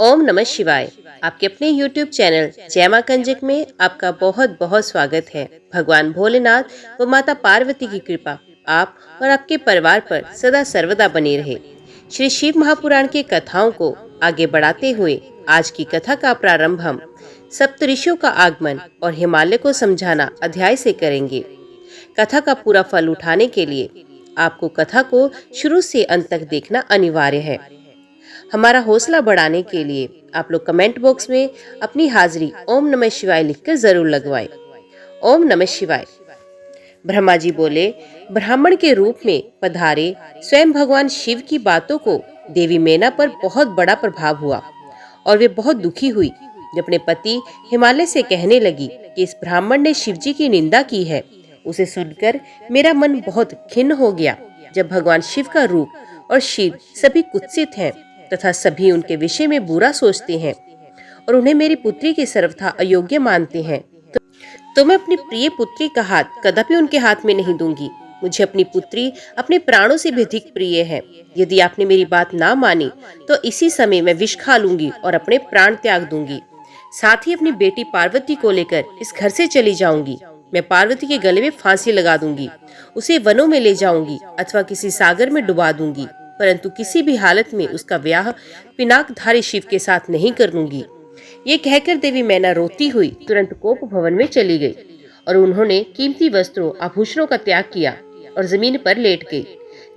ओम नमः शिवाय। आपके अपने YouTube चैनल जय मां कंजक में आपका बहुत बहुत स्वागत है। भगवान भोलेनाथ व माता पार्वती की कृपा आप और आपके परिवार पर सदा सर्वदा बनी रहे। श्री शिव महापुराण की कथाओं को आगे बढ़ाते हुए आज की कथा का प्रारंभ हम सप्तऋषियों का आगमन और हिमालय को समझाना अध्याय से करेंगे। कथा का पूरा फल उठाने के लिए आपको कथा को शुरू से अंत तक देखना अनिवार्य है। हमारा हौसला बढ़ाने के लिए आप लोग कमेंट बॉक्स में अपनी हाजिरी ओम नमः शिवाय लिखकर जरूर लगवाएं। ओम नमः शिवाय। ब्रह्मा जी बोले, ब्राह्मण के रूप में पधारे स्वयं भगवान शिव की बातों को देवी मैना पर बहुत बड़ा प्रभाव हुआ और वे बहुत दुखी हुई जब अपने पति हिमालय से कहने लगी कि इस ब्राह्मण ने शिव जी की निंदा की है। उसे सुनकर मेरा मन बहुत खिन्न हो गया। जब भगवान शिव का रूप और शिव सभी कुत्सित हैं तथा सभी उनके विषय में बुरा सोचते हैं और उन्हें मेरी पुत्री की सर्वथा अयोग्य मानते हैं, तो मैं अपनी प्रिय पुत्री का हाथ कदापि उनके हाथ में नहीं दूंगी। मुझे अपनी पुत्री अपने प्राणों से भी अधिक प्रिय है। यदि आपने मेरी बात ना मानी तो इसी समय मैं विष खा लूंगी और अपने प्राण त्याग दूंगी। साथ ही अपनी बेटी पार्वती को लेकर इस घर से चली जाऊंगी। मैं पार्वती के गले में फांसी लगा दूंगी, उसे वनों में ले जाऊंगी अथवा किसी सागर में डुबा दूंगी, परंतु किसी भी हालत में उसका ब्याह पिनाकधारी शिव के साथ नहीं कर लूंगी। ये कहकर देवी मैना रोती हुई तुरंत कोप भवन में चली गई और उन्होंने कीमती वस्त्रों आभूषणों का त्याग किया और जमीन पर लेट गई।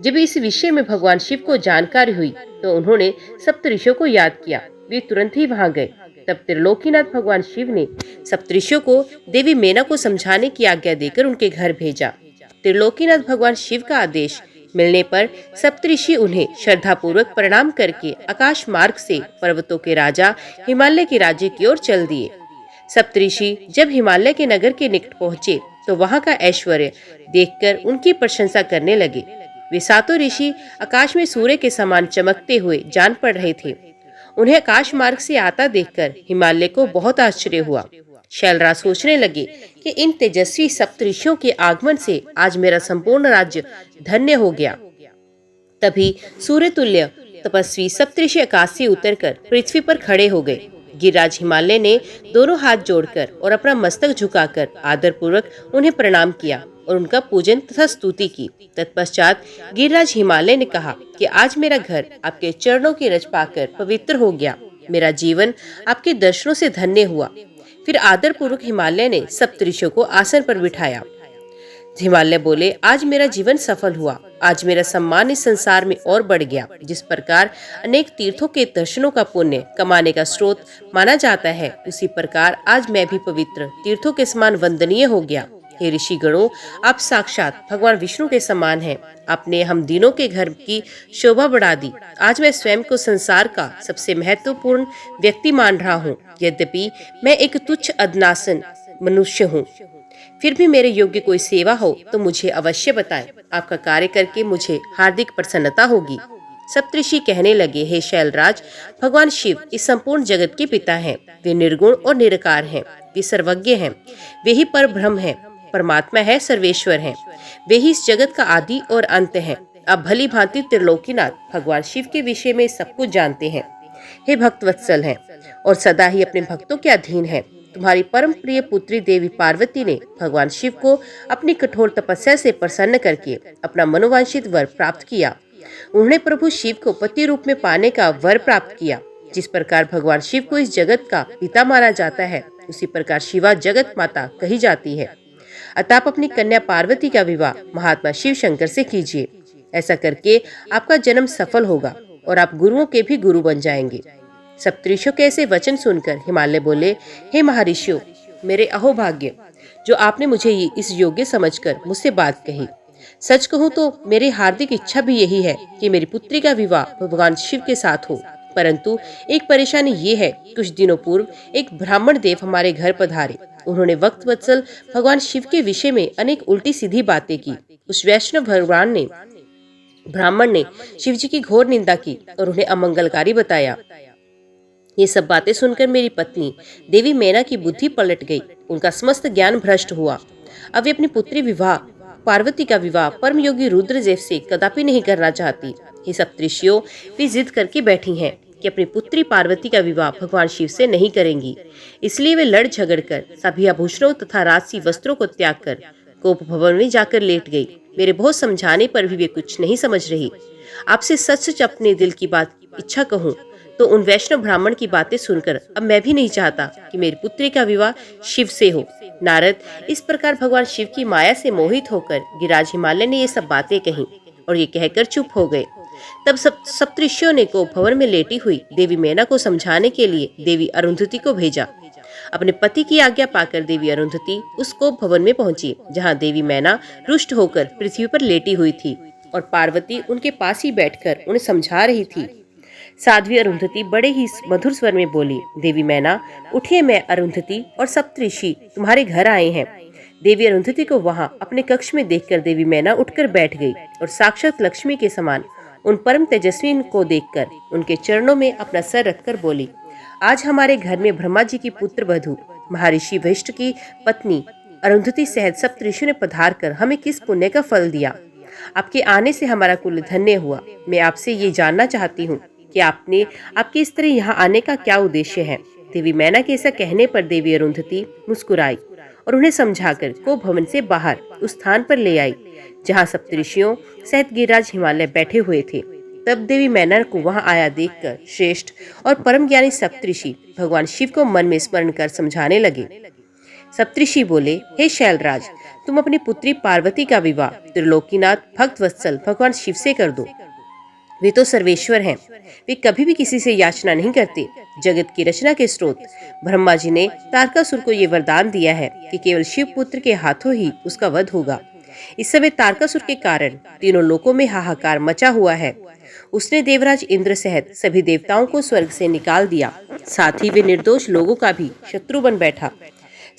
जब इस विषय में भगवान शिव को जानकारी हुई तो उन्होंने सप्तऋषियों को याद किया। वे तुरंत ही वहां गए। तब त्रिलोकीनाथ भगवान शिव ने सप्तऋषियों को देवी मैना को समझाने की आज्ञा देकर उनके घर भेजा। त्रिलोकीनाथ भगवान शिव का आदेश मिलने पर सप्तऋषि उन्हें श्रद्धापूर्वक प्रणाम करके आकाश मार्ग से पर्वतों के राजा हिमालय के राज्य की ओर चल दिए। सप्तऋषि जब हिमालय के नगर के निकट पहुंचे तो वहां का ऐश्वर्य देखकर उनकी प्रशंसा करने लगे। वे सातों ऋषि आकाश में सूर्य के समान चमकते हुए जान पड़ रहे थे। उन्हें आकाश मार्ग से आता देखकर हिमालय को बहुत आश्चर्य हुआ। शैलराज सोचने लगे कि इन तेजस्वी सप्तऋषियों के आगमन से आज मेरा संपूर्ण राज्य धन्य हो गया। तभी सूर्य तुल्य तपस्वी सप्तऋषि आकाश से उतरकर पृथ्वी पर खड़े हो गए। गिरिराज हिमालय ने दोनों हाथ जोड़कर और अपना मस्तक झुकाकर आदर पूर्वक उन्हें प्रणाम किया और उनका पूजन तथा स्तुति की। तत्पश्चात गिरिराज हिमालय ने कहा कि आज मेरा घर आपके चरणों की रज पाकर पवित्र हो गया। मेरा जीवन आपके दर्शनों से धन्य हुआ। फिर आदर पूर्वक हिमालय ने सप्तऋषियों को आसन पर बिठाया। हिमालय बोले, आज मेरा जीवन सफल हुआ। आज मेरा सम्मान इस संसार में और बढ़ गया। जिस प्रकार अनेक तीर्थों के दर्शनों का पुण्य कमाने का स्रोत माना जाता है, उसी प्रकार आज मैं भी पवित्र तीर्थों के समान वंदनीय हो गया। हे ऋषि गणों, आप साक्षात भगवान विष्णु के समान हैं। आपने हम दिनों के घर की शोभा बढ़ा दी। आज मैं स्वयं को संसार का सबसे महत्वपूर्ण व्यक्ति मान रहा हूँ। यद्यपि मैं एक तुच्छ अधनासन मनुष्य हूँ, फिर भी मेरे योग्य कोई सेवा हो तो मुझे अवश्य बताएं। आपका कार्य करके मुझे हार्दिक प्रसन्नता होगी। सप्तऋषि कहने लगे, हे शैलराज, भगवान शिव इस संपूर्ण जगत के पिता हैं। वे निर्गुण और निराकार हैं। वे सर्वज्ञ हैं। वे ही पर ब्रह्म हैं, परमात्मा है, सर्वेश्वर हैं। वे ही इस जगत का आदि और अंत हैं। अब भली भांति त्रिलोकीनाथ भगवान शिव के विषय में सब कुछ जानते हैं। हे भक्त वत्सल हैं और सदा ही अपने भक्तों के अधीन हैं। तुम्हारी परम प्रिय पुत्री देवी पार्वती ने भगवान शिव को अपनी कठोर तपस्या से प्रसन्न करके अपना मनोवांछित वर प्राप्त किया। उन्होंने प्रभु शिव को पति रूप में पाने का वर प्राप्त किया। जिस प्रकार भगवान शिव को इस जगत का पिता माना जाता है, उसी प्रकार शिवा जगत माता कही जाती है। अतः आप अपनी कन्या पार्वती का विवाह महात्मा शिव शंकर से कीजिए। ऐसा करके आपका जन्म सफल होगा और आप गुरुओं के भी गुरु बन जाएंगे। सप्तऋषियों के ऐसे वचन सुनकर हिमालय बोले, हे महर्षियों, मेरे अहोभाग्य जो आपने मुझे इस योग्य समझकर मुझसे बात कही। सच कहूँ तो मेरी हार्दिक इच्छा भी यही है कि मेरी पुत्री का विवाह भगवान शिव के साथ हो, परंतु एक परेशानी ये है। कुछ दिनों पूर्व एक ब्राह्मण देव हमारे घर पधारे। उन्होंने वक्त वत्सल भगवान शिव के विषय में अनेक उल्टी सीधी बातें की। उस वैष्णव ब्राह्मण ने शिव जी की घोर निंदा की और उन्हें अमंगलकारी बताया। ये सब बातें सुनकर मेरी पत्नी देवी मैना की बुद्धि पलट गई। उनका समस्त ज्ञान भ्रष्ट हुआ। अब वे अपनी पुत्री विवाह पार्वती का विवाह परम योगी रुद्रदेव से कदापि नहीं करना चाहती। हे सप्तऋषियों, वे जिद करके बैठी हैं कि अपनी पुत्री पार्वती का विवाह भगवान शिव से नहीं करेंगी। इसलिए वे लड़ झगड़ कर सभी आभूषणों तथा राजसी वस्त्रों को त्याग कर कोप भवन में जाकर लेट गई। मेरे बहुत समझाने पर भी वे कुछ नहीं समझ रही। आपसे सच सच अपने दिल की बात इच्छा कहूँ तो उन वैष्णव ब्राह्मण की बातें सुनकर अब मैं भी नहीं चाहता कि मेरी पुत्री का विवाह शिव से हो। नारद, इस प्रकार भगवान शिव की माया से मोहित होकर गिरिराज हिमालय ने ये सब बातें कही और ये कहकर चुप हो गए। तब सप्तऋषियों ने को भवन में लेटी हुई देवी मैना को समझाने के लिए देवी अरुंधति को भेजा। अपने पति की आज्ञा पाकर देवी अरुंधति उस कोप भवन में पहुंची, जहां देवी मैना रुष्ट होकर पृथ्वी पर लेटी हुई थी और पार्वती उनके पास ही बैठकर उन्हें समझा रही थी। साध्वी अरुंधति बड़े ही मधुर स्वर में बोली, देवी मैना उठिए, मैं अरुंधति और सप्तऋषि तुम्हारे घर आए हैं। देवी अरुंधति को वहां अपने कक्ष में देखकर देवी मैना उठकर बैठ गई और साक्षात लक्ष्मी के समान उन परम तेजस्वी को देखकर उनके चरणों में अपना सर रखकर बोली, आज हमारे घर में ब्रह्मा जी की पुत्र वधू महर्षि वशिष्ठ की पत्नी अरुंधति सहित सप्तऋषि ने पधार कर हमें किस पुण्य का फल दिया। आपके आने से हमारा कुल धन्य हुआ। मैं आपसे ये जानना चाहती हूँ कि आपके इस तरह यहाँ आने का क्या उद्देश्य है। देवी मैना के ऐसा कहने पर देवी अरुंधति मुस्कुराई और उन्हें समझाकर को भवन से बाहर उस स्थान पर ले आई जहाँ सप्तऋषियों सहित गिरिराज हिमालय बैठे हुए थे। तब देवी मैना को वहां आया देखकर श्रेष्ठ और परम ज्ञानी सप्तऋषि भगवान शिव को मन में स्मरण कर समझाने लगे। सप्तऋषि बोले, हे शैलराज, तुम अपनी पुत्री पार्वती का विवाह त्रिलोकीनाथ भक्त वत्सल भगवान शिव से कर दो। वे तो सर्वेश्वर हैं, वे कभी भी किसी से याचना नहीं करते। जगत की रचना के स्रोत ब्रह्मा जी ने तारकासुर को ये वरदान दिया है कि केवल शिव पुत्र के हाथों ही उसका वध होगा। इस समय तारकासुर के कारण तीनों लोकों में हाहाकार मचा हुआ है। उसने देवराज इंद्र सहित सभी देवताओं को स्वर्ग से निकाल दिया, साथ ही वे निर्दोष लोगों का भी शत्रु बन बैठा।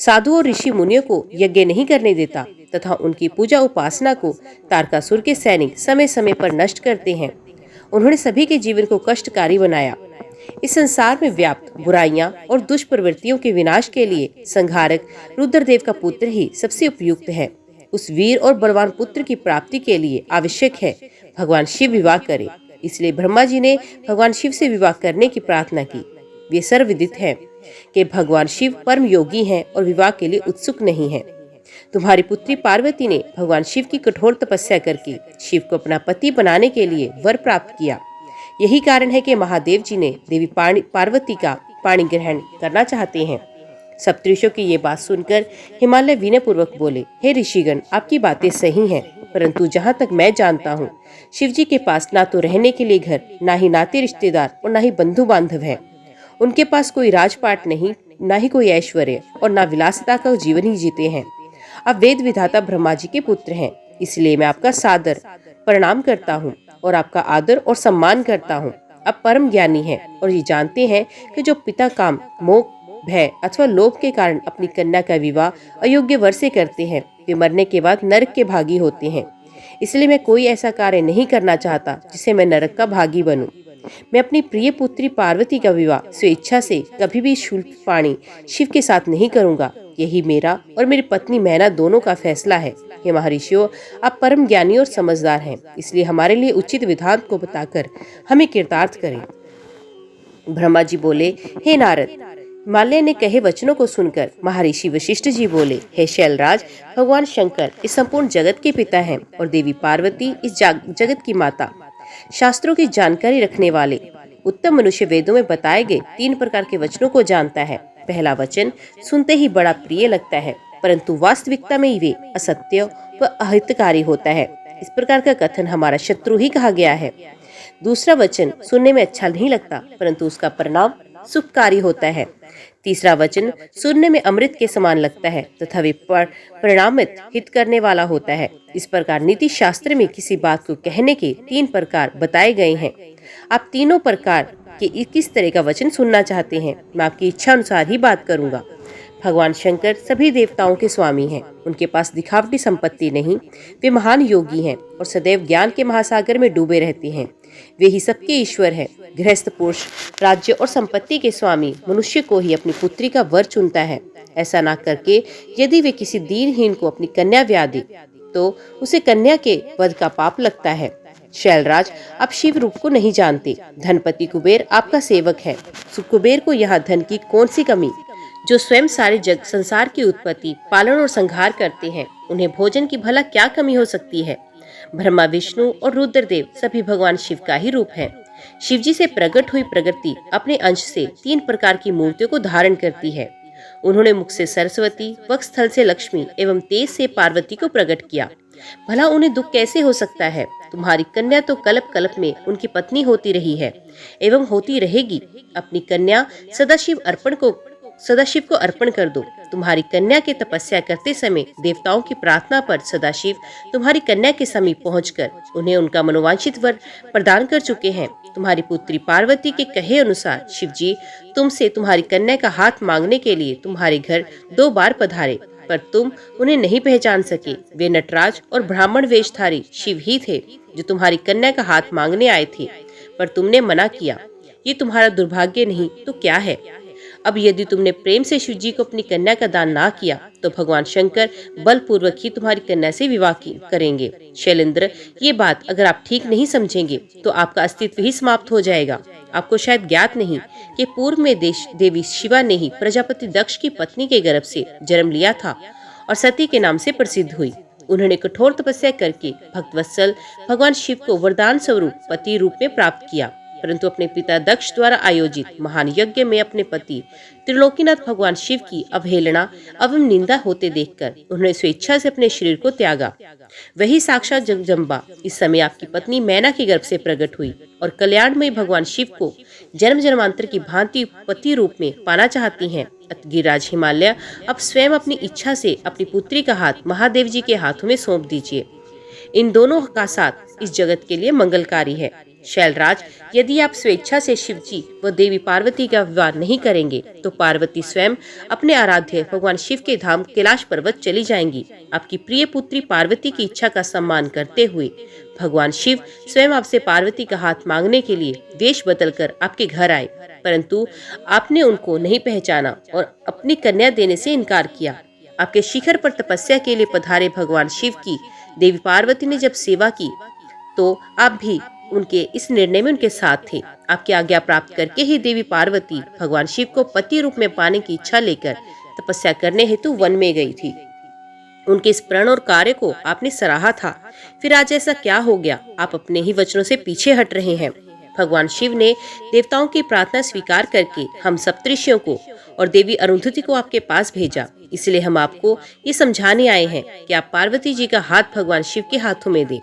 साधु और ऋषि मुनियों को यज्ञ नहीं करने देता तथा उनकी पूजा उपासना को तारकासुर के सैनिक समय समय पर नष्ट करते हैं। उन्होंने सभी के जीवन को कष्टकारी बनाया। इस संसार में व्याप्त बुराइयां और दुष्प्रवृत्तियों के विनाश के लिए संहारक रुद्रदेव का पुत्र ही सबसे उपयुक्त है। उस वीर और बलवान पुत्र की प्राप्ति के लिए आवश्यक है भगवान शिव विवाह करे। इसलिए ब्रह्मा जी ने भगवान शिव से विवाह करने की प्रार्थना की। वे सर्वविदित है कि भगवान शिव परम योगी हैं और विवाह के लिए उत्सुक नहीं हैं। तुम्हारी पुत्री पार्वती ने भगवान शिव की कठोर तपस्या करके शिव को अपना पति बनाने के लिए वर प्राप्त किया। यही कारण है कि महादेव जी ने देवी पार्वती का पाणी ग्रहण करना चाहते हैं। सप्तऋषियों की ये बात सुनकर हिमालय विनय पूर्वक बोले, हे ऋषिगण, आपकी बातें सही हैं, परंतु जहाँ तक मैं जानता हूँ शिव जी के पास ना तो रहने के लिए घर, ना ही नाते रिश्तेदार और ना ही बंधु बांधव है। उनके पास कोई राजपाट नहीं, ना ही कोई ऐश्वर्य और ना विलासिता का जीवन ही जीते हैं। आप वेद विधाता ब्रह्मा जी के पुत्र हैं, इसलिए मैं आपका सादर प्रणाम करता हूँ और आपका आदर और सम्मान करता हूँ। आप परम ज्ञानी हैं और ये जानते हैं कि जो पिता काम, मोह, भय अथवा लोभ के कारण अपनी कन्या का विवाह अयोग्य वर से करते हैं, वे मरने के बाद नरक के भागी होते हैं। इसलिए मैं कोई ऐसा कार्य नहीं करना चाहता जिसे मैं नरक का भागी बनूं। मैं अपनी प्रिय पुत्री पार्वती का विवाह स्वेच्छा से कभी भी शुल्क पाणी शिव के साथ नहीं करूंगा। यही मेरा और मेरी पत्नी मैना दोनों का फैसला है। हे महर्षियों, आप परम ज्ञानी और समझदार हैं, इसलिए हमारे लिए उचित विधान को बताकर हमें कृतार्थ करें। ब्रह्मा जी बोले, हे नारद, हिमालय ने कहे वचनों को सुनकर महर्षि वशिष्ठ जी बोले, हे शैलराज, भगवान शंकर इस संपूर्ण जगत के पिता हैं और देवी पार्वती इस जगत की माता। शास्त्रों की जानकारी रखने वाले उत्तम मनुष्य वेदों में बताए गए 3 प्रकार के वचनों को जानता है। पहला वचन सुनते ही बड़ा प्रिय लगता है, परंतु वास्तविकता में वे असत्य व अहितकारी होता है। इस प्रकार का कथन हमारा शत्रु ही कहा गया है। दूसरा वचन सुनने में अच्छा नहीं लगता, परंतु उसका परिणाम सुखकारी होता है। तीसरा वचन सुनने में अमृत के समान लगता है तथा वे परिणामित हित करने वाला होता है। इस प्रकार नीति शास्त्र में किसी बात को कहने के 3 प्रकार बताए गए हैं। आप तीनों प्रकार के किस तरह का वचन सुनना चाहते हैं, मैं आपकी इच्छा अनुसार ही बात करूंगा। भगवान शंकर सभी देवताओं के स्वामी हैं। उनके पास दिखावटी संपत्ति नहीं, वे महान योगी हैं और सदैव ज्ञान के महासागर में डूबे रहते हैं। वे ही सबके ईश्वर हैं। गृहस्थ पुरुष राज्य और संपत्ति के स्वामी मनुष्य को ही अपनी पुत्री का वर चुनता है। ऐसा ना करके यदि वे किसी दीनहीन को अपनी कन्या ब्याह दे तो उसे कन्या के वध का पाप लगता है। शैलराज, आप शिव रूप को नहीं जानते। धनपति कुबेर आपका सेवक है। कुबेर को यहाँ धन की कौन सी कमी, जो स्वयं सारे जग संसार की उत्पत्ति, पालन और संहार करते हैं, उन्हें भोजन की भला क्या कमी हो सकती है। ब्रह्मा, विष्णु और रुद्रदेव सभी भगवान शिव का ही रूप है। शिवजी से प्रकट हुई प्रकृति अपने अंश से 3 प्रकार की मूर्तियों को धारण करती है। उन्होंने मुख से सरस्वती, वक्षस्थल से लक्ष्मी एवं तेज से पार्वती को प्रकट किया। भला उन्हें दुख कैसे हो सकता है। तुम्हारी कन्या तो कल्प कल्प में उनकी पत्नी होती रही है एवं होती रहेगी। अपनी कन्या सदाशिव को अर्पण कर दो। तुम्हारी कन्या के तपस्या करते समय देवताओं की प्रार्थना पर सदाशिव तुम्हारी कन्या के समीप पहुंचकर उन्हें उनका मनोवांछित वर प्रदान कर चुके हैं। तुम्हारी पुत्री पार्वती के कहे अनुसार शिवजी तुमसे तुम्हारी कन्या का हाथ मांगने के लिए तुम्हारे घर 2 बार पधारे, पर तुम उन्हें नहीं पहचान सके। वे नटराज और ब्राह्मण वेशधारी शिव ही थे जो तुम्हारी कन्या का हाथ मांगने आए थे, पर तुमने मना किया। ये तुम्हारा दुर्भाग्य नहीं तो क्या है। अब यदि तुमने प्रेम से शिवजी को अपनी कन्या का दान ना किया तो भगवान शंकर बलपूर्वक ही तुम्हारी कन्या से विवाह करेंगे। शैलेंद्र, ये बात अगर आप ठीक नहीं समझेंगे तो आपका अस्तित्व ही समाप्त हो जाएगा। आपको शायद ज्ञात नहीं कि पूर्व में देवी शिवा ने ही प्रजापति दक्ष की पत्नी के गर्भ से जन्म लिया था और सती के नाम से प्रसिद्ध हुई। उन्होंने कठोर तपस्या करके भक्तवत्सल भगवान शिव को वरदान स्वरूप पति रूप में प्राप्त किया, परंतु अपने पिता दक्ष द्वारा आयोजित महान यज्ञ में अपने पति त्रिलोकीनाथ भगवान शिव की अवहेलना एवं निंदा होते देखकर उन्होंने स्वेच्छा से अपने शरीर को त्यागा। वही साक्षात जगदम्बा इस समय आपकी पत्नी मैना के गर्भ से प्रकट हुई और कल्याणमय भगवान शिव को जन्म जन्मांतर की भांति पति रूप में पाना चाहती हैं। गिरिराज हिमालय अब स्वयं अपनी इच्छा से अपनी पुत्री का हाथ महादेव जी के हाथों में सौंप दीजिए। इन दोनों का साथ इस जगत के लिए मंगलकारी है। शैलराज, यदि आप स्वेच्छा से शिवजी व देवी पार्वती का विवाह नहीं करेंगे तो पार्वती स्वयं अपने आराध्य भगवान शिव के धाम कैलाश पर्वत चली जाएंगी। आपकी प्रिय पुत्री पार्वती की इच्छा का सम्मान करते हुए भगवान शिव स्वयं आपसे पार्वती का हाथ मांगने के लिए वेश बदलकर आपके घर आए, परंतु आपने उनको नहीं पहचाना और अपनी कन्या देने से इनकार किया। आपके शिखर पर तपस्या के लिए पधारे भगवान शिव की देवी पार्वती ने जब सेवा की तो आप भी उनके इस निर्णय में उनके साथ थे। आपकी आज्ञा प्राप्त करके ही देवी पार्वती भगवान शिव को पति रूप में पाने की इच्छा लेकर तपस्या करने हेतु वन में गई थी। उनके इस प्रण और कार्य को आपने सराहा था। फिर आज ऐसा क्या हो गया, आप अपने ही वचनों से पीछे हट रहे हैं। भगवान शिव ने देवताओं की प्रार्थना स्वीकार करके हम सप्तऋषियों को और देवी अरुंधति को आपके पास भेजा। इसलिए हम आपको ये समझाने आए हैं कि आप पार्वती जी का हाथ भगवान शिव के हाथों में दें।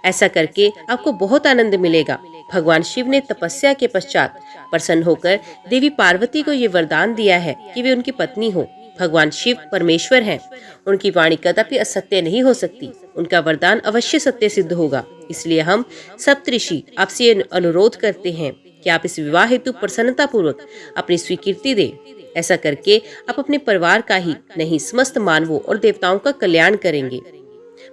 ऐसा करके आपको बहुत आनंद मिलेगा। भगवान शिव ने तपस्या के पश्चात प्रसन्न होकर देवी पार्वती को ये वरदान दिया है कि वे उनकी पत्नी हो। भगवान शिव परमेश्वर हैं, उनकी वाणी कदापि असत्य नहीं हो सकती। उनका वरदान अवश्य सत्य सिद्ध होगा। इसलिए हम सप्तऋषि आपसे अनुरोध करते हैं कि आप इस विवाह हेतु प्रसन्नता पूर्वक अपनी स्वीकृति दें। ऐसा करके आप अपने परिवार का ही नहीं समस्त मानवों और देवताओं का कल्याण करेंगे।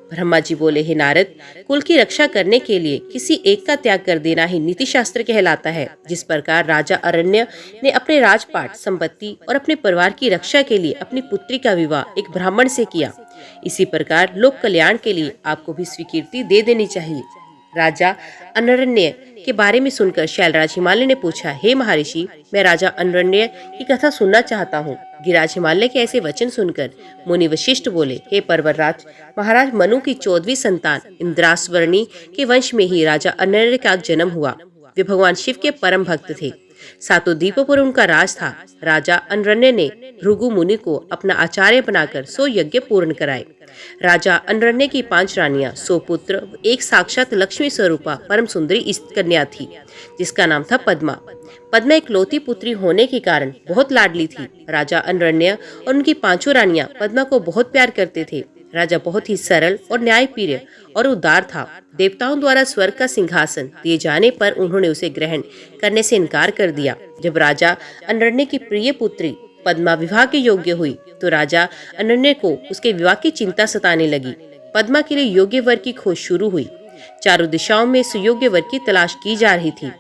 ब्रह्मा जी बोले, हे नारद, कुल की रक्षा करने के लिए किसी एक का त्याग कर देना ही नीति शास्त्र कहलाता है। जिस प्रकार राजा अरण्य ने अपने राजपाट, संपत्ति और अपने परिवार की रक्षा के लिए अपनी पुत्री का विवाह एक ब्राह्मण से किया, इसी प्रकार लोक कल्याण के लिए आपको भी स्वीकृति दे देनी चाहिए। राजा अनरण्य के बारे में सुनकर शैलराज हिमालय ने पूछा, हे महर्षि, मैं राजा अनरण्य की कथा सुनना चाहता हूँ। गिरिराज हिमालय के ऐसे वचन सुनकर मुनि वशिष्ठ बोले, हे पर्वतराज, महाराज मनु की 14वीं संतान इंद्रास्वर्णी के वंश में ही राजा अनरण्य का जन्म हुआ। वे भगवान शिव के परम भक्त थे। 7 द्वीपों पर उनका राज था। राजा अनरण्य ने भृगु मुनि को अपना आचार्य बनाकर 100 यज्ञ पूर्ण कराए। राजा अनरण्य की 5 रानियां, 100 पुत्र, एक साक्षात लक्ष्मी स्वरूपा परम सुंदरी कन्या थी जिसका नाम था पद्मा। पद्मा इकलौती पुत्री होने के कारण बहुत लाडली थी। राजा अनरण्य और उनकी 5 रानियां पद्मा को बहुत प्यार करते थे। राजा बहुत ही सरल और न्यायप्रिय और उदार था। देवताओं द्वारा स्वर्ग का सिंहासन दिए जाने पर उन्होंने उसे ग्रहण करने से इनकार कर दिया। जब राजा अनरण्य की प्रिय पुत्री पद्मा विवाह के योग्य हुई तो राजा अनरण्य को उसके विवाह की चिंता सताने लगी। पद्मा के लिए योग्य वर की खोज शुरू हुई। चारों दिशाओं में सुयोग्य वर की तलाश की जा रही थी।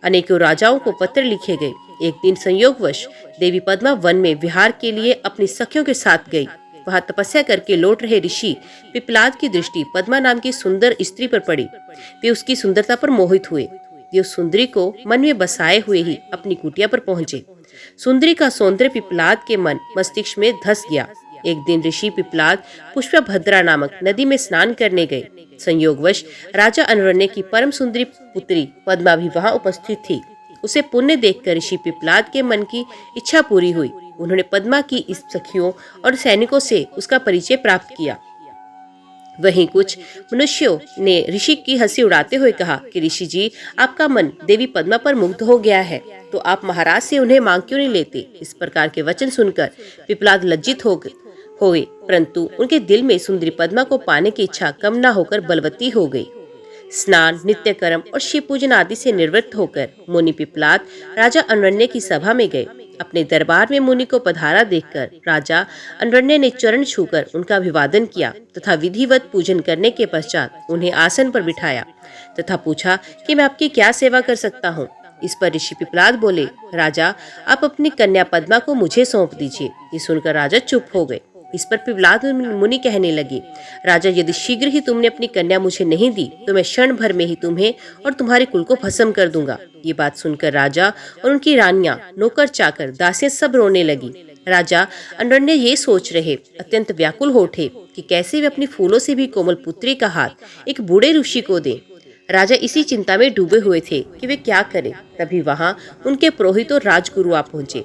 अनेकों राजाओं को पत्र लिखे गए। एक दिन संयोगवश देवी पद्मा वन में विहार के लिए अपनी सखियों के साथ गई। वहां तपस्या करके लौट रहे ऋषि पिप्पलाद की दृष्टि पद्मा नाम की सुंदर स्त्री पर पड़ी। वे उसकी सुंदरता पर मोहित हुए। वे उस सुंदरी को मन में बसाए हुए ही अपनी कुटिया पर पहुंचे। सुंदरी का सौंदर्य पिप्पलाद के मन मस्तिष्क में धस गया। एक दिन ऋषि पिप्पलाद पुष्पभद्रा नामक नदी में स्नान करने गए। संयोगवश राजा अनवर्ण्य की परम सुंदरी पुत्री पद्मा भी वहां उपस्थित थी। उसे पुण्य देखकर ऋषि पिप्पलाद के मन की इच्छा पूरी हुई। उन्होंने पद्मा की इस सखियों और सैनिकों से उसका परिचय प्राप्त किया। वहीं कुछ मनुष्यों ने ऋषि की हंसी उड़ाते हुए कहा कि ऋषि जी, आपका मन देवी पद्मा पर मुग्ध हो गया है, तो आप महाराज से उन्हें मांग क्यों नहीं लेते। इस प्रकार के वचन सुनकर पिप्पलाद लज्जित हो गए, परंतु उनके दिल में सुंदरी पद्मा को पाने की इच्छा कम न होकर बलवती हो गई। स्नान, नित्य कर्म और शिव पूजन आदि से निवृत्त होकर मुनि पिप्पलाद राजा अनवर्ण्य की सभा में गए। अपने दरबार में मुनि को पधारा देखकर राजा अनवर्ण्य ने चरण छूकर उनका अभिवादन किया तथा विधिवत पूजन करने के पश्चात उन्हें आसन पर बिठाया तथा पूछा कि मैं आपकी क्या सेवा कर सकता हूँ। इस पर ऋषि पिप्पलाद बोले, राजा, आप अपनी कन्या पद्मा को मुझे सौंप दीजिए। ये सुनकर राजा चुप हो गए। इस पर पिप्पलाद मुनि कहने लगे, राजा, यदि शीघ्र ही तुमने अपनी कन्या मुझे नहीं दी तो मैं क्षण भर में ही तुम्हें और तुम्हारे कुल को भस्म कर दूंगा। ये बात सुनकर राजा और उनकी रानियां, नौकर चाकर, दासियां सब रोने लगी। राजा अनवर्ण्य ये सोच रहे, अत्यंत व्याकुल हो उठे कि कैसे वे अपनी फूलों से भी कोमल पुत्री का हाथ एक बूढ़े ऋषि को दें। राजा इसी चिंता में डूबे हुए थे कि वे क्या करें। तभी वहां उनके पुरोहित और राजगुरु आ पहुंचे।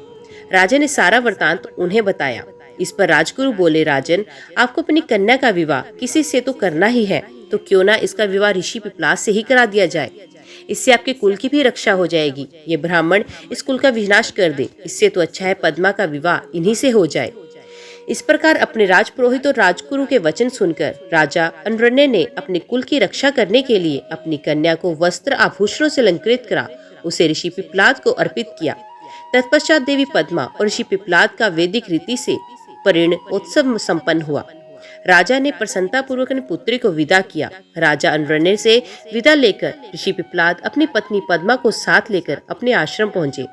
राजा ने सारा वृतांत उन्हें बताया। इस पर राजगुरु बोले, राजन, आपको अपनी कन्या का विवाह किसी से तो करना ही है, तो क्यों ना इसका विवाह ऋषि पिप्पलाद से ही करा दिया जाए। इससे आपके कुल की भी रक्षा हो जाएगी। ये ब्राह्मण इस कुल का विनाश कर दे, इससे तो अच्छा है पद्मा का विवाह इन्हीं से हो जाए। इस प्रकार अपने राजपुरोहित और राजगुरु के वचन सुनकर राजा अनवर्ण्य ने अपने कुल की रक्षा करने के लिए अपनी कन्या को वस्त्र आभूषणों से अलंकृत करा उसे ऋषि पिप्पलाद को अर्पित किया। तत्पश्चात देवी पद्मा और ऋषि पिप्पलाद का वैदिक रीति से परिणयोत्सव संपन्न हुआ। राजा ने प्रसन्नता पूर्वक अपनी पुत्री को विदा किया। राजा अनवर्ण्य से विदा लेकर ऋषि पिप्पलाद अपनी पत्नी पद्मा को साथ लेकर अपने आश्रम पहुंचे।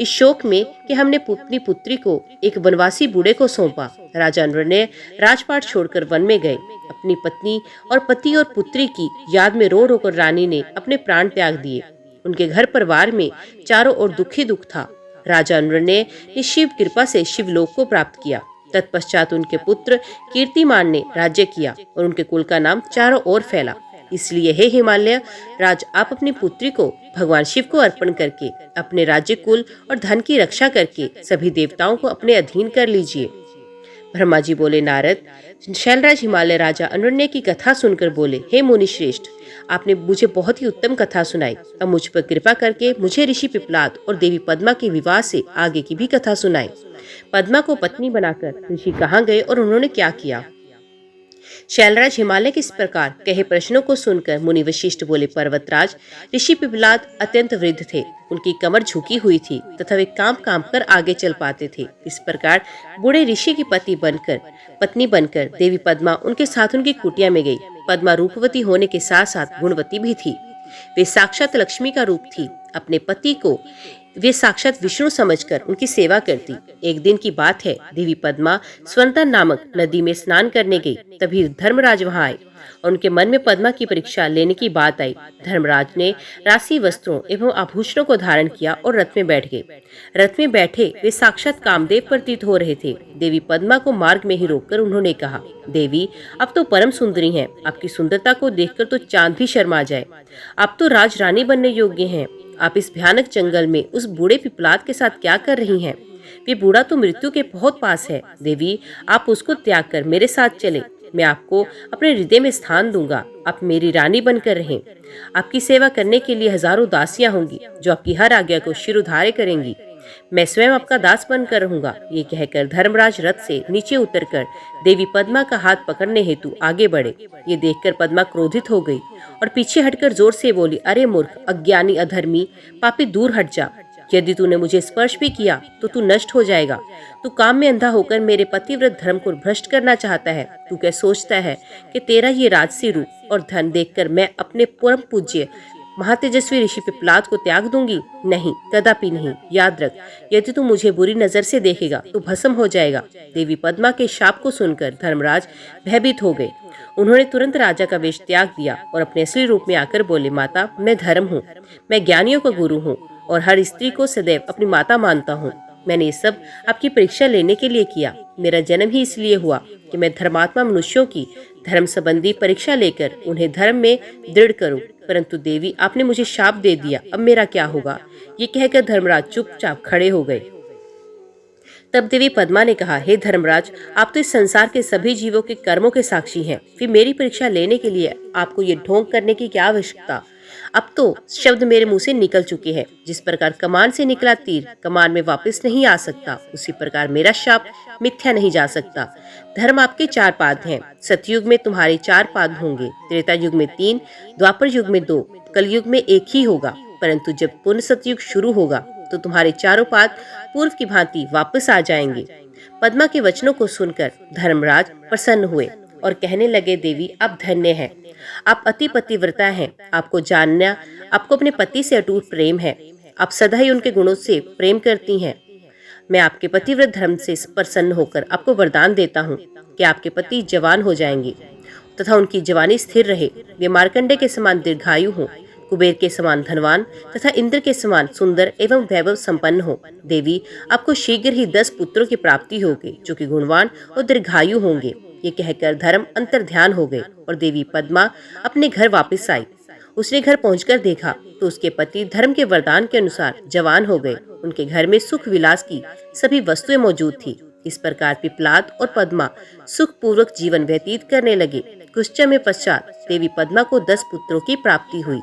इस शोक में कि हमने अपनी पुत्री को एक वनवासी बूढ़े को सौंपा, राजा अनवर्ण्य राजपाट छोड़कर वन में गए। अपनी पत्नी और पति और पुत्री की याद में रो रो कर रानी ने अपने प्राण त्याग दिए। उनके घर परिवार में चारों ओर दुख ही दुख था। राजा अनवर्ण्य ने शिव कृपा से शिवलोक को प्राप्त किया। तत्पश्चात उनके पुत्र कीर्तिमान ने राज्य किया और उनके कुल का नाम चारों ओर फैला। इसलिए हे हिमालय राज, आप अपनी पुत्री को भगवान शिव को अर्पण करके अपने राज्य, कुल और धन की रक्षा करके सभी देवताओं को अपने अधीन कर लीजिए। ब्रह्मा जी बोले, नारद, शैलराज हिमालय राजा अनवर्ण्य की कथा सुनकर बोले, हे मुनि श्रेष्ठ, आपने मुझे बहुत ही उत्तम कथा सुनाई। अब मुझ पर कृपा करके मुझे ऋषि पिप्पलाद और देवी पद्मा के विवाह से आगे की भी कथा सुनाई। पद्मा को पत्नी बनाकर ऋषि कहाँ गए और उन्होंने क्या किया। शैलराज हिमालय के इस प्रकार कहे प्रश्नों को सुनकर मुनि वशिष्ठ बोले, पर्वतराज, ऋषि पिप्पलाद अत्यंत वृद्ध थे। उनकी कमर झुकी हुई थी तथा वे काम काम कर आगे चल पाते थे। इस प्रकार बूढ़े ऋषि की पत्नी बनकर देवी पद्मा उनके साथ उनकी कुटिया में गई। पद्मा रूपवती होने के साथ साथ गुणवती भी थी। वे साक्षात लक्ष्मी का रूप थी। अपने पति को वे साक्षात विष्णु समझकर उनकी सेवा करती। एक दिन की बात है, देवी पद्मा स्वर्णा नामक नदी में स्नान करने गई। तभी धर्मराज वहां आए और उनके मन में पद्मा की परीक्षा लेने की बात आई। धर्मराज ने राशि वस्त्रों एवं आभूषणों को धारण किया और रथ में बैठ गए। रथ में बैठे वे साक्षात कामदेव प्रतीत हो रहे थे। देवी पद्मा को मार्ग में ही रोककर उन्होंने कहा, देवी, आप तो परम सुंदरी हैं। आपकी सुंदरता को देखकर तो चांद भी शर्मा जाए। आप तो राज रानी बनने योग्य हैं। आप इस भयानक जंगल में उस बूढ़े पिप्पलाद के साथ क्या कर रही हैं? वे बूढ़ा तो मृत्यु के बहुत पास है। देवी, आप उसको त्याग कर मेरे साथ चले। मैं आपको अपने हृदय में स्थान दूंगा। आप मेरी रानी बनकर रहें। आपकी सेवा करने के लिए हजारों दासियां होंगी जो आपकी हर आज्ञा को शिरोधार्य करेंगी। मैं स्वयं आपका दास बनकर रहूंगा। ये कहकर धर्मराज रथ से नीचे उतरकर देवी पद्मा का हाथ पकड़ने हेतु आगे बढ़े। ये देखकर पद्मा क्रोधित हो गई और पीछे हटकर जोर से बोली, अरे मूर्ख, अज्ञानी, अधर्मी, पापी, दूर हट जा। यदि तूने मुझे स्पर्श भी किया तो तू नष्ट हो जाएगा। तू काम में अंधा होकर मेरे पतिव्रत धर्म को भ्रष्ट करना चाहता है। तू क्या सोचता है कि तेरा ये राजसी रूप और धन देखकर मैं अपने परम पूज्य महातेजस्वी ऋषि पिप्पलाद को त्याग दूंगी? नहीं, कदापि नहीं। याद रख, यदि तू मुझे बुरी नजर से देखेगा तो भस्म हो जाएगा। देवी पद्मा के शाप को सुनकर धर्मराज भयभीत हो गए। उन्होंने तुरंत राजा का वेश त्याग दिया और अपने असली रूप में आकर बोले, माता, मैं धर्म हूँ, मैं ज्ञानियों का गुरु हूँ और हर स्त्री को सदैव अपनी माता मानता हूँ। मैंने ये सब आपकी परीक्षा लेने के लिए किया। मेरा जन्म ही इसलिए हुआ कि मैं धर्मात्मा मनुष्यों की धर्म संबंधी परीक्षा लेकर उन्हें धर्म में दृढ़ करूं। परंतु देवी, आपने मुझे शाप दे दिया, अब मेरा क्या होगा? ये कहकर धर्मराज चुपचाप खड़े हो गए। तब देवी पद्मा ने कहा, हे धर्मराज, आप तो इस संसार के सभी जीवों के कर्मों के साक्षी हैं। फिर मेरी परीक्षा लेने के लिए आपको ये ढोंग करने की क्या आवश्यकता? अब तो शब्द मेरे मुंह से निकल चुके हैं। जिस प्रकार कमान से निकला तीर कमान में वापस नहीं आ सकता, उसी प्रकार मेरा शाप मिथ्या नहीं जा सकता। धर्म आपके 4 पाद हैं। सतयुग में तुम्हारे 4 पाद होंगे, त्रेता युग में 3, द्वापर युग में 2, कलयुग में 1 ही होगा। परंतु जब पुनः सतयुग शुरू होगा तो तुम्हारे 4 पाद पूर्व की भांति वापस आ जाएंगे। पद्मा के वचनों को सुनकर धर्मराज प्रसन्न हुए और कहने लगे, देवी, आप धन्य हैं, आप अति पतिव्रता हैं। आपको जानना, आपको अपने पति से अटूट प्रेम है। आप सदा ही उनके गुणों से प्रेम करती हैं। मैं आपके पतिव्रत धर्म से प्रसन्न होकर आपको वरदान देता हूँ कि आपके पति जवान हो जाएंगे तथा उनकी जवानी स्थिर रहे। वे मार्कंडे के समान दीर्घायु हों, कुबेर के समान धनवान तथा इंद्र के समान सुंदर एवं वैभव संपन्न हो। देवी, आपको शीघ्र ही 10 पुत्रों की प्राप्ति होगी जो कि गुणवान और दीर्घायु होंगे। ये कहकर धर्म अंतर्ध्यान हो गए और देवी पद्मा अपने घर वापस आई। उसने घर पहुंचकर देखा तो उसके पति धर्म के वरदान के अनुसार जवान हो गए। उनके घर में सुख विलास की सभी वस्तुएं मौजूद थी। इस प्रकार पिप्पलाद और पद्मा सुखपूर्वक जीवन व्यतीत करने लगे। कुछ समय पश्चात देवी पद्मा को 10 पुत्रों की प्राप्ति हुई,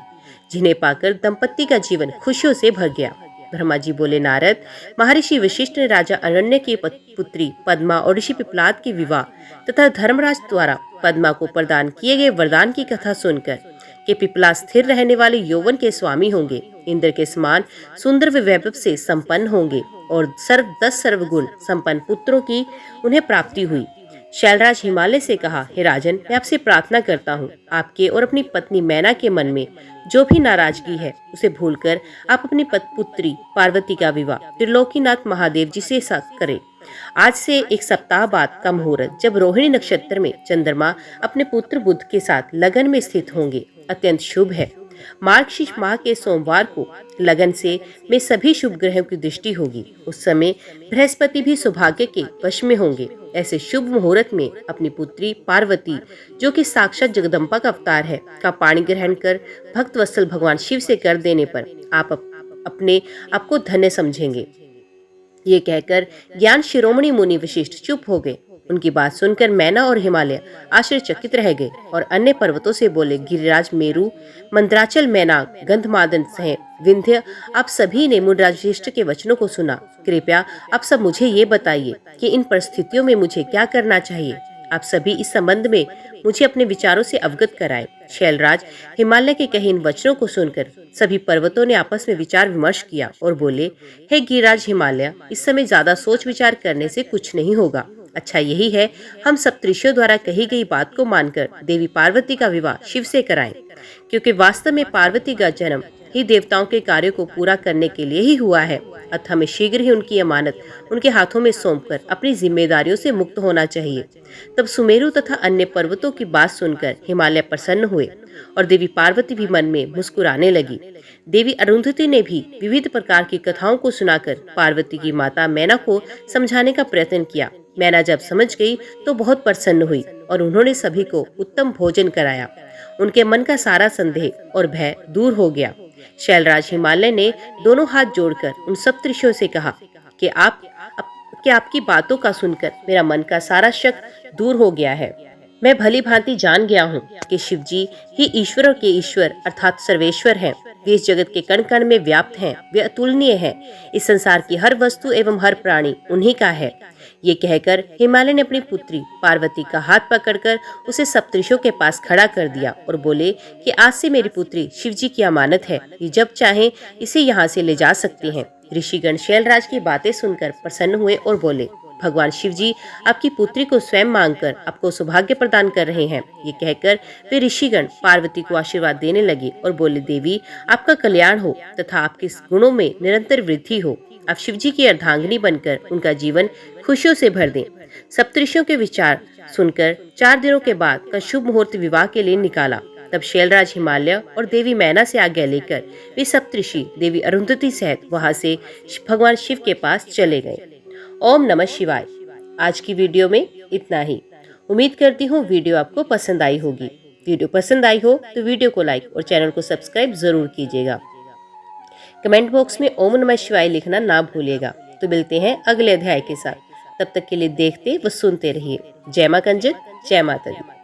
जिन्हें पाकर दंपत्ति का जीवन खुशियों से भर गया। ब्रह्मा जी बोले, नारद, महर्षि वशिष्ठ ने राजा अरण्य की पुत्री पद्मा और ऋषि पिप्पलाद के विवाह तथा धर्मराज द्वारा पद्मा को प्रदान किए गए वरदान की कथा सुनकर कि पिप्पलाद स्थिर रहने वाले यौवन के स्वामी होंगे, इंद्र के समान सुंदर वैभव से संपन्न होंगे और 10 सर्वगुण संपन्न पुत्रों की उन्हें प्राप्ति हुई। शैलराज हिमालय से कहा, हे राजन, मैं आपसे प्रार्थना करता हूँ, आपके और अपनी पत्नी मैना के मन में जो भी नाराजगी है उसे भूलकर आप अपनी पुत्री पार्वती का विवाह त्रिलोकीनाथ महादेव जी से साथ करें। आज से 1 सप्ताह बाद का मुहूर्त, जब रोहिणी नक्षत्र में चंद्रमा अपने पुत्र बुध के साथ लगन में स्थित होंगे, अत्यंत शुभ है। मार्गशीर्ष माह के सोमवार को लगन से में सभी शुभ ग्रहों की दृष्टि होगी। उस समय बृहस्पति भी सौभाग्य के वश में होंगे। ऐसे शुभ मुहूर्त में अपनी पुत्री पार्वती, जो कि साक्षात जगदम्बा का अवतार है, का पाणी ग्रहण कर भक्त वत्सल भगवान शिव से कर देने पर आप अपने आपको धन्य समझेंगे। ये कहकर ज्ञान शिरोमणि मुनि वशिष्ठ चुप हो गए। उनकी बात सुनकर मैना और हिमालय आश्चर्यचकित रह गए और अन्य पर्वतों से बोले, गिरिराज, मेरु, मंद्राचल, मैनाक, गंधमादन सह विंध्य, आप सभी ने मुनिराज वशिष्ठ के वचनों को सुना। कृपया आप सब मुझे ये बताइए कि इन परिस्थितियों में मुझे क्या करना चाहिए। आप सभी इस संबंध में मुझे अपने विचारों से अवगत कराएं। शैलराज हिमालय के कहे इन वचनों को सुनकर सभी पर्वतों ने आपस में विचार विमर्श किया और बोले, हे गिरिराज हिमालय, इस समय ज्यादा सोच विचार करने से कुछ नहीं होगा। अच्छा यही है, हम सप्तऋषियों द्वारा कही गई बात को मानकर देवी पार्वती का विवाह शिव से कराएं, क्योंकि वास्तव में पार्वती का जन्म ही देवताओं के कार्यों को पूरा करने के लिए ही हुआ है। अतः हमें शीघ्र ही उनकी अमानत उनके हाथों में सौंपकर अपनी जिम्मेदारियों से मुक्त होना चाहिए। तब सुमेरु तथा अन्य पर्वतों की बात सुनकर हिमालय प्रसन्न हुए और देवी पार्वती भी मन में मुस्कुराने लगी। देवी अरुंधति ने भी विविध प्रकार की कथाओं को सुनाकर पार्वती की माता मैना को समझाने का प्रयत्न किया। मैना जब समझ गई तो बहुत प्रसन्न हुई और उन्होंने सभी को उत्तम भोजन कराया। उनके मन का सारा संदेह और भय दूर हो गया। शैलराज हिमालय ने दोनों हाथ जोड़कर उन सप्तऋषियों से कहा कि आपकी बातों का सुनकर मेरा मन का सारा शक दूर हो गया है। मैं भली भांति जान गया हूँ कि शिव जी ही ईश्वरों के ईश्वर अर्थात सर्वेश्वर हैं। वे इस जगत के कण कण में व्याप्त हैं, वे अतुलनीय हैं। इस संसार की हर वस्तु एवं हर प्राणी उन्हीं का है। ये कहकर हिमालय ने अपनी पुत्री पार्वती का हाथ पकड़कर उसे सप्तऋषियों के पास खड़ा कर दिया और बोले कि आज से मेरी पुत्री शिवजी की अमानत है, ये जब चाहें इसे यहाँ से ले जा सकते हैं। ऋषिगण शैलराज की बातें सुनकर प्रसन्न हुए और बोले, भगवान शिव जी आपकी पुत्री को स्वयं मांगकर आपको सौभाग्य प्रदान कर रहे हैं। ये कहकर वे ऋषिगण पार्वती को आशीर्वाद देने लगे और बोले, देवी आपका कल्याण हो तथा आपके गुणों में निरंतर वृद्धि हो। आप शिव जी की अर्धांगिनी बनकर उनका जीवन खुशियों से भर दें। सप्तऋषियों के विचार सुनकर 4 दिनों के बाद का शुभ मुहूर्त विवाह के लिए निकाला। तब शैलराज हिमालय और देवी मैना से आज्ञा लेकर वे सप्तऋषि देवी अरुंधति सहित वहां से भगवान शिव के पास चले गए। ओम नमः शिवाय। आज की वीडियो में इतना ही। उम्मीद करती हूँ वीडियो आपको पसंद आई होगी। वीडियो पसंद आई हो तो वीडियो को लाइक और चैनल को सब्सक्राइब जरूर कीजिएगा। कमेंट बॉक्स में ओम नमः शिवाय लिखना ना भूलिएगा। तो मिलते हैं अगले अध्याय के साथ। तब तक के लिए देखते व सुनते रहिए। जय मां कंजक, जय माता दी।